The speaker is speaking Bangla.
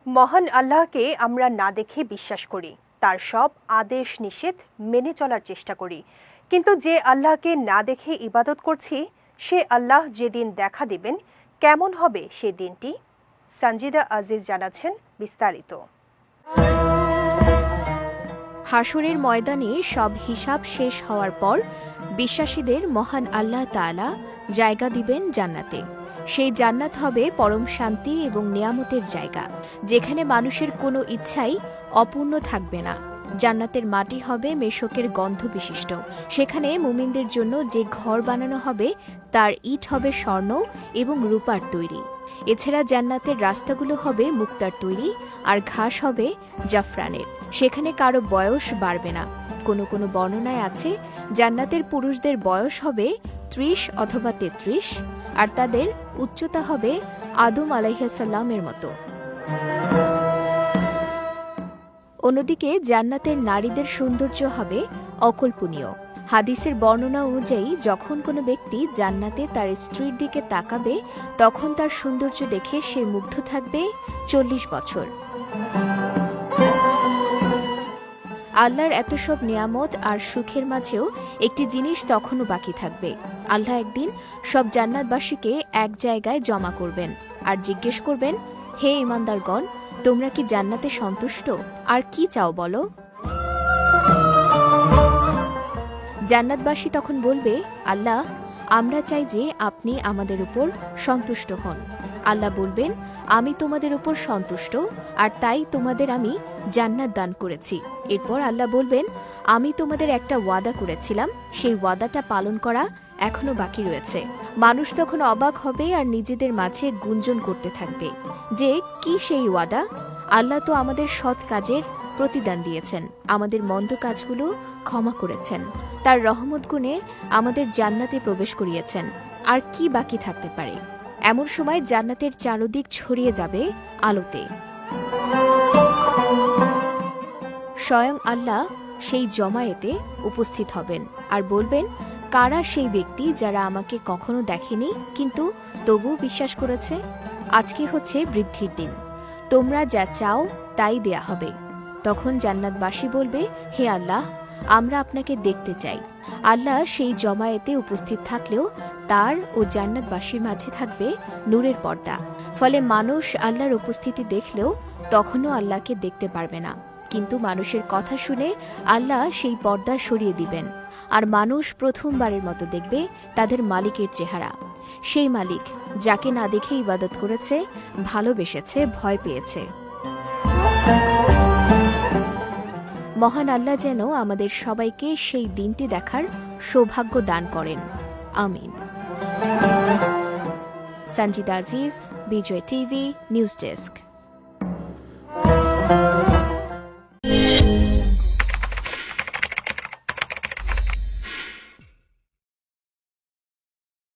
মহান আল্লাহকে আমরা না দেখে বিশ্বাস করি, তার সব আদেশ নিষেধ মেনে চলার চেষ্টা করি। কিন্তু যে আল্লাহকে না দেখে ইবাদত করছি, সে আল্লাহ যেদিন দেখা দিবেন কেমন হবে সে দিনটি? সঞ্জিদা আজিজ জানাচ্ছেন বিস্তারিত। হাসরের ময়দানে সব হিসাব শেষ হওয়ার পর বিশ্বাসীদের মহান আল্লাহ তাআলা জায়গা দিবেন জান্নাতে। সেই জান্নাত হবে পরম শান্তি এবং নিয়ামতের জায়গা, যেখানে মানুষের কোনো ইচ্ছাই অপূর্ণ থাকবে না। জান্নাতের মাটি হবে মেশকের গন্ধ বিশিষ্ট। সেখানে মুমিনদের জন্য যে ঘর বানানো হবে তার ইট হবে স্বর্ণ এবং রূপার তৈরি। এছাড়া জান্নাতের রাস্তাগুলো হবে মুক্তার তৈরি, আর ঘাস হবে জাফরানের। সেখানে কারো বয়স বাড়বে না। কোনো কোনো বর্ণনায় আছে জান্নাতের পুরুষদের বয়স হবে ৩০ অথবা ৩৩, আর তাদের উচ্চতা হবে আদম আলাইহিস সালামের মতো। অন্যদিকে জান্নাতের নারীদের সৌন্দর্য হবে অকল্পনীয়। হাদিসের বর্ণনা অনুযায়ী যখন কোনো ব্যক্তি জান্নাতে তার স্ত্রীর দিকে তাকাবে, তখন তার সৌন্দর্য দেখে সে মুগ্ধ থাকবে ৪০ বছর। আল্লাহর এত সব নিয়ামত আর সুখের মাঝেও একটি জিনিস তখনও বাকি থাকবে। আল্লাহ একদিন সব জান্নাতবাসীকে এক জায়গায় জমা করবেন আর জিজ্ঞেস করবেন, হে ঈমানদারগণ, তোমরা কি জান্নাতে সন্তুষ্ট? আর কি চাও বলো? জান্নাতবাসী তখন বলবে, আল্লাহ, আমরা চাই যে আপনি আমাদের উপর সন্তুষ্ট হন। আল্লাহ বলবেন, আমি তোমাদের উপর সন্তুষ্ট, আর তাই তোমাদের আমি জান্নাত দান করেছি। এরপর আল্লাহ বলবেন, আমি তোমাদের একটা ওয়াদা করেছিলাম, সেই ওয়াদাটা পালন করা এখনো বাকি রয়েছে। মানুষ তখন অবাক হবে আর নিজেদের মাঝে গুঞ্জন করতে থাকবে যে কি সেই ওয়াদা? আল্লাহ তো আমাদের সৎ কাজের প্রতিদান দিয়েছেন, আমাদের মন্দ কাজগুলো ক্ষমা করেছেন, তার রহমত গুণে আমাদের জান্নাতে প্রবেশ করিয়েছেন। আর কি বাকি থাকতে পারে? এমন সময় জান্নাতের চারদিক ছড়িয়ে যাবে আলোতে। স্বয়ং আল্লাহ সেই জমায়েতে উপস্থিত হবেন আর বলবেন, কারা সেই ব্যক্তি যারা আমাকে কখনো দেখেনি কিন্তু তবুও বিশ্বাস করেছে? আজকে হচ্ছে বৃদ্ধির দিন, তোমরা যা চাও তাই দেয়া হবে। তখন জান্নাতবাসী বলবে, হে আল্লাহ, আমরা আপনাকে দেখতে চাই। আল্লাহ সেই জমায়েতে উপস্থিত থাকলেও তার ও জান্নাতবাসীর মাঝে থাকবে নূরের পর্দা। ফলে মানুষ আল্লাহর উপস্থিতি দেখলেও তখনও আল্লাহকে দেখতে পারবে না। কিন্তু মানুষের কথা শুনে আল্লাহ সেই পর্দা সরিয়ে দিবেন, আর মানুষ প্রথমবারের মতো দেখবে তাদের মালিকের চেহারা। সেই মালিক যাকে না দেখে ইবাদত করেছে, ভালোবেসেছে, ভয় পেয়েছে। মহান আল্লাহ যেন আমাদের সবাইকে সেই দিনটি দেখার সৌভাগ্য দান করেন। আমিন। সঞ্জিদা আজিজ, বিজয় টিভি, নিউজ ডেস্ক।